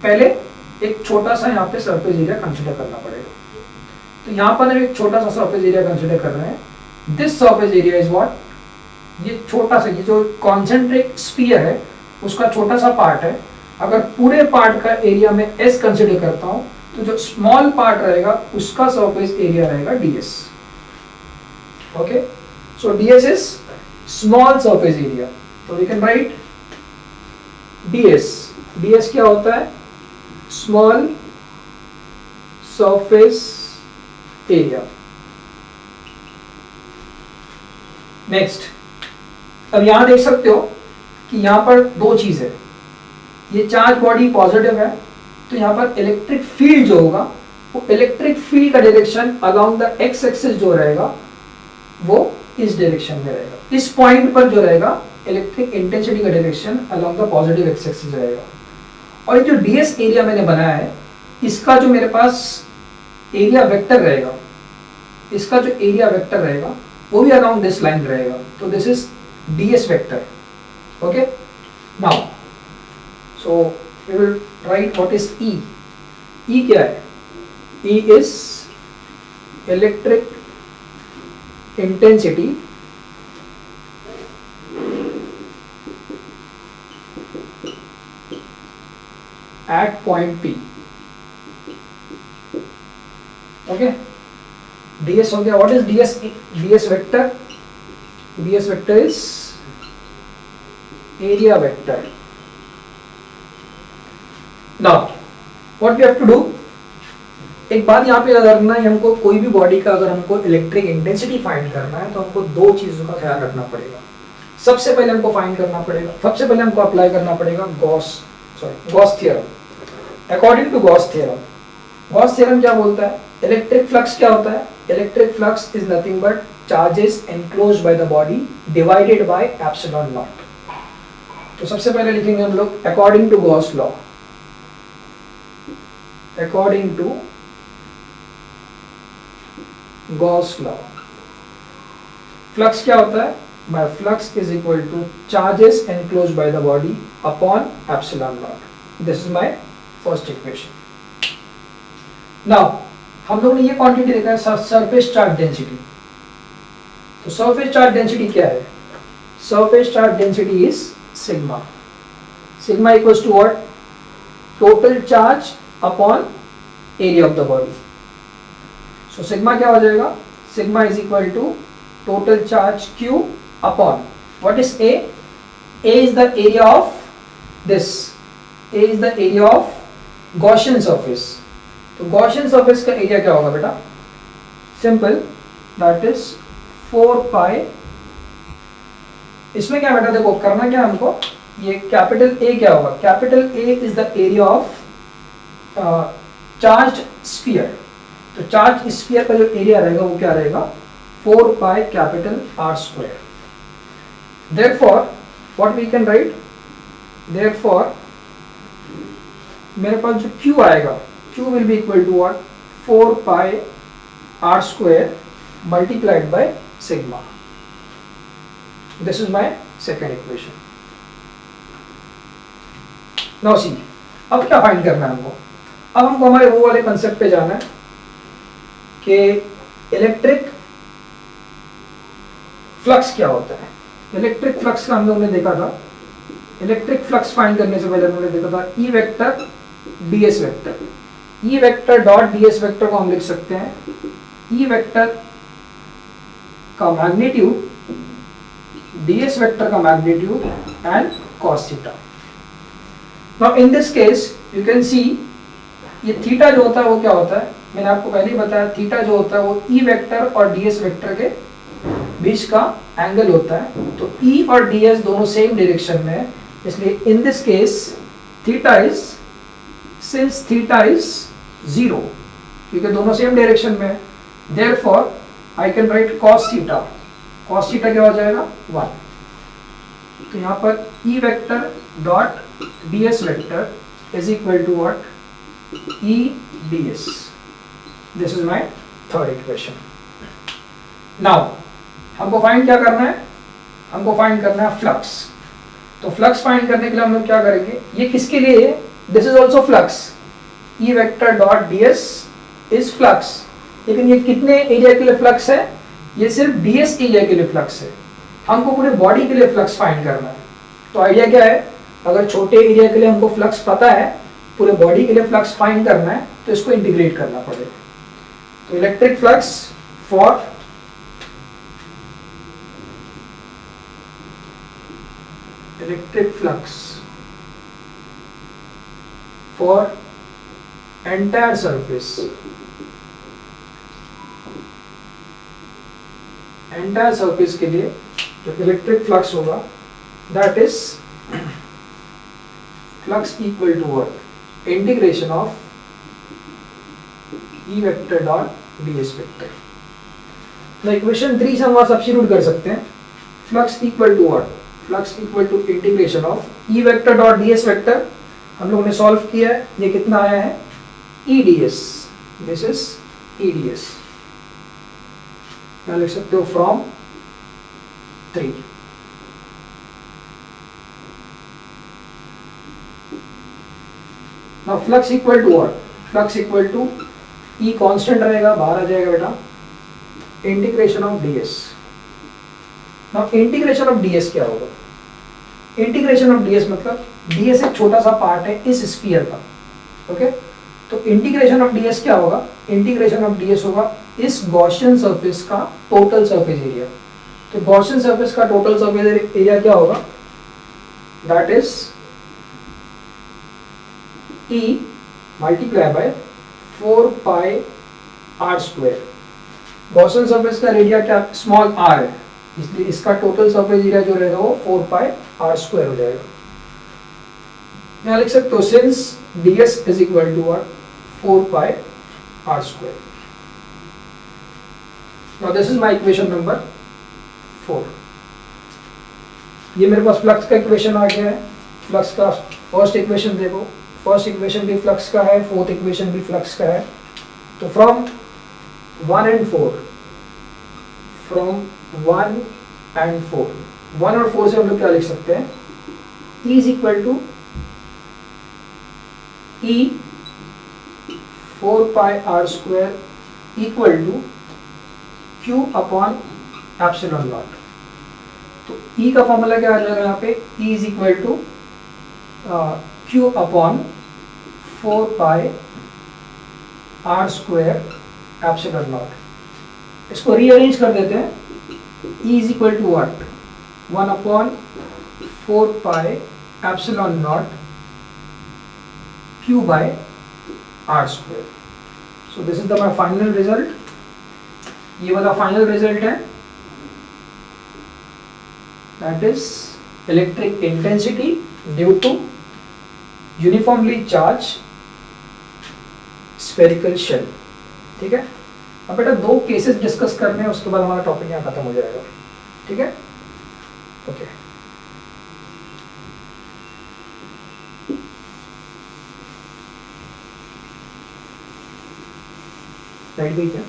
पहले एक छोटा सा यहाँ पे सरफेस एरिया कंसिडर करना पड़ेगा. तो यहाँ पर हम एक छोटा सा सरफेस एरिया कंसिडर कर रहे हैं. This surface area is what? ये छोटा सा, ये जो कॉन्सेंट्रिक स्फीयर है उसका छोटा सा पार्ट है. अगर पूरे पार्ट का एरिया में S कंसिडर करता हूँ तो जो स्मॉल पार्ट रहेगा उसका सरफेस एरिया रहेगा ds. Okay, so ds is small surface area. तो we can write ds. ds क्या होता है? Small surface area. नेक्स्ट, अब यहां देख सकते हो कि यहां पर दो चीज है. ये चार्ज बॉडी पॉजिटिव है तो यहाँ पर इलेक्ट्रिक फील्ड जो होगा वो इलेक्ट्रिक फील्ड का direction along the x axis जो रहेगा वो इस डायरेक्शन में रहेगा। इस पॉइंट पर जो रहेगा इलेक्ट्रिक इंटेंसिटी का direction along the positive x axis रहेगा। और ये जो ds एरिया मैंने बनाया है इसका जो मेरे पास एरिया वेक्टर रहेगा, इसका जो एरिया वेक्टर रहेगा वो भी अराउंड दिस लाइन रहेगा। तो this is ds vector. Okay, now so we will write what is E। E क्या है? E is electric intensity at point P। Okay, ds हो गया। What is ds? ds vector, ds vector is area vector. Now what we have to do, एक बात यहाँ पे याद रखना है, हमको कोई भी बॉडी का अगर हमको इलेक्ट्रिक इंटेंसिटी फाइंड करना है तो हमको दो चीजों का ख्याल रखना पड़ेगा। सबसे पहले हमको फाइंड करना पड़ेगा, सबसे पहले हमको अप्लाई करना पड़ेगा Gauss theorem. According to Gauss theorem क्या बोलता है? इलेक्ट्रिक फ्लक्स क्या होता है? Electric flux is nothing but charges enclosed by the body divided by epsilon not. तो सबसे पहले लिखेंगे हम लोग according to Gauss law. According to Gauss law flux क्या होता है? My flux is equal to charges enclosed by the body upon epsilon naught. This is my first equation. Now, हम लोग ने ये क्वांटिटी देखा है सरफेस चार्ज डेंसिटी। तो सरफेस चार्ज डेंसिटी क्या है? Surface charge density is sigma. Sigma equals to what? Total charge upon area of the body. So sigma क्या हो जाएगा? Sigma is equal to total charge Q upon what is A? A is the area of this. A is the area of Gaussian surface. तो Gaussian surface का एरिया क्या होगा बेटा? Simple, that is 4 pi। इसमें क्या बेटा देखो करना क्या हमको, ये कैपिटल A क्या होगा? Capital A is the area of charged sphere। तो चार्ज स्फीयर का जो एरिया रहेगा वो क्या रहेगा? 4 pi capital R square। Therefore, what we can write? Therefore, मेरे पास जो Q आएगा, Q will be equal to what? 4 pi R square multiplied by sigma। This is my second equation। Now see, अब क्या फाइंड करना है हमको? अब हमको हमारे वो वाले कंसेप्ट पे जाना है कि इलेक्ट्रिक फ्लक्स क्या होता है। इलेक्ट्रिक फ्लक्स का हम लोगों ने देखा था, इलेक्ट्रिक फ्लक्स फाइंड करने से पहले हमने देखा था ई वेक्टर ds वेक्टर। ई वेक्टर डॉट ds वेक्टर को हम लिख सकते हैं ई वेक्टर का मैग्नीट्यूड, ds वेक्टर का magnitude and cos theta. Now in this case you can see ये थीटा जो होता है वो क्या होता है? मैंने आपको पहले ही बताया, थीटा जो होता है वो ई वेक्टर और ds वेक्टर के बीच का एंगल होता है। तो E और ds दोनों सेम डायरेक्शन में है, इसलिए in this case theta is, since theta is 0 क्योंकि दोनों सेम डायरेक्शन में है, therefore I can write cos theta. cos theta क्या हो जाएगा? 1। तो यहाँ पर E vector dot ds vector is equal to what? E ds। This is my third equation. Now हमको फाइंड क्या करना है? हमको फाइंड करना है फ्लक्स। तो फ्लक्स फाइंड करने के लिए हम लोग क्या करेंगे? ये किसके लिए है? This is also flux. E vector dot ds is flux, लेकिन ये कितने एरिया के लिए फ्लक्स है? ये सिर्फ ds एरिया के लिए फ्लक्स है। हमको पूरे बॉडी के लिए फ्लक्स फाइंड करना है। तो आइडिया क्या है? अगर छोटे एरिया के लिए हमको फ्लक्स पता है, पूरे बॉडी के लिए फ्लक्स फाइंड करना है तो इसको इंटीग्रेट करना पड़ेगा। तो electric flux for electric flux for entire surface, entire surface के लिए जो इलेक्ट्रिक फ्लक्स होगा that is flux equal to what? Integration of E vector dot D S vector. तो इक्वेशन 3 से हम वहां सब्स्टिट्यूट कर सकते हैं। Flux equal to what? Flux equal to integration of E vector dot D S vector हम लोगों ने सॉल्व किया है। ये कितना आया है? E D S. This is E D S. क्या लिख सकते हो? From 3। Now flux equal to what? Flux equal to E constant रहेगा, बाहर आ जाएगा बेटा, integration of ds। Now integration of ds क्या होगा? इंटीग्रेशन ऑफ ds मतलब ds एक छोटा सा पार्ट है इस स्फीयर का, ओके? तो इंटीग्रेशन ऑफ ds क्या होगा? इंटीग्रेशन ऑफ ds होगा इस गॉसियन सरफेस का टोटल सरफेस एरिया। तो गॉसियन सरफेस का टोटल सरफेस एरिया क्या होगा? That is E multiply by 4 pi r square. Gaussian surface का एरिया क्या? स्मॉल r है, इसलिए इसका टोटल सरफेस एरिया जो रहेगा वो 4 पाई r स्क्वायर हो जाएगा। यहाँ लिख सकते हो since ds is equal to what? 4 pi r square. Now this is my equation number 4। ये मेरे पास फ्लक्स का इक्वेशन आ गया है। फ्लक्स का फर्स्ट इक्वेशन देखो, फर्स्ट इक्वेशन भी फ्लक्स का है, फोर्थ इक्वेशन भी फ्लक्स का है। तो फ्रॉम 1 and 4, फ्रॉम 1 and 4, 1 और 4 से हम लोग क्या लिख सकते हैं? E is equal to E 4 pi r square equal to Q upon epsilon not. तो E का फॉर्मूला क्या आ जाएगा यहाँ पे? E is equal to Q upon 4 pi r square epsilon not. इसको रीअरेंज कर देते हैं। E is equal to what? 1 upon 4 pi epsilon not Q by r square. So this is the my final result. ये वाला फाइनल रिजल्ट है, that is electric intensity due to uniformly charge spherical shell. ठीक है, अब बेटा 2 केसेस डिस्कस करने हैं, उसके बाद हमारा टॉपिक यहाँ खत्म हो जाएगा। ठीक है, ओके। लाइट गई क्या?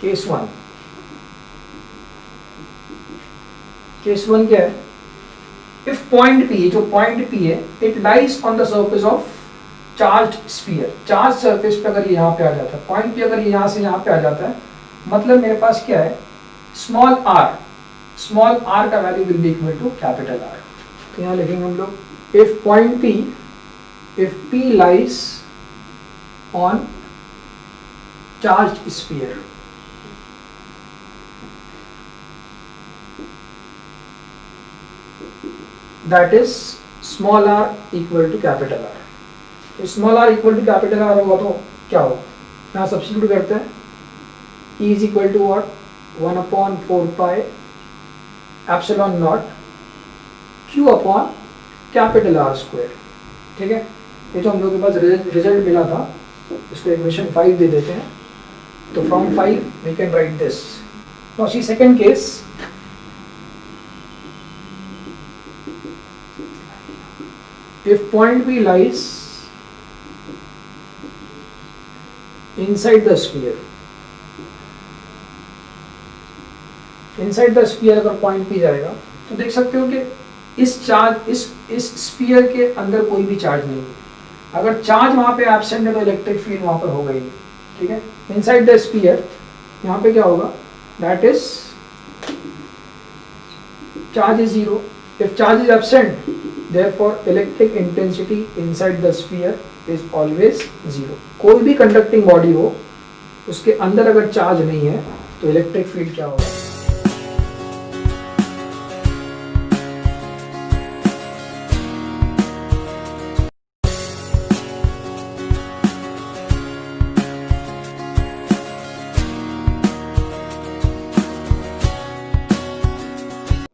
केस 1। केस 1 क्या है? इफ पॉइंट P, जो पॉइंट P है, it lies on the surface of charged sphere. Charge surface पे अगर ये यहाँ पे आ जाता है, पॉइंट P अगर ये यहाँ से यहाँ पे आ जाता है, मतलब मेरे पास क्या है? स्मॉल r का value will be equal to capital R। तो यहाँ लिखेंगे हम लोग, if point P, if P lies on charged sphere, that is small r equal to capital R। तो small r equal to capital R होगा तो क्या होगा? यहाँ सब्स्टिट्यूट करते हैं। E is equal to what? 1 upon 4 pi epsilon naught Q upon capital R square। ठीक है, ये जो हम लोग के पास रिजल्ट मिला था, इसको इक्वेशन 5 दे देते हैं। तो from 5 we can write this। Now see second case। If point P lies inside the sphere, inside the sphere अगर point P जाएगा तो देख सकते हो कि इस स्फीयर के अंदर कोई भी चार्ज नहीं है। अगर चार्ज वहाँ पे एब्सेंट है तो इलेक्ट्रिक फील्ड वहाँ पर होगा ही नहीं। ठीक है, इनसाइड द स्फीयर यहाँ पे क्या होगा? That is charge is 0। If charge is absent, therefore electric intensity inside the sphere is always 0। कोई भी कंडक्टिंग बॉडी हो, उसके अंदर अगर चार्ज नहीं है तो इलेक्ट्रिक फील्ड क्या होगा?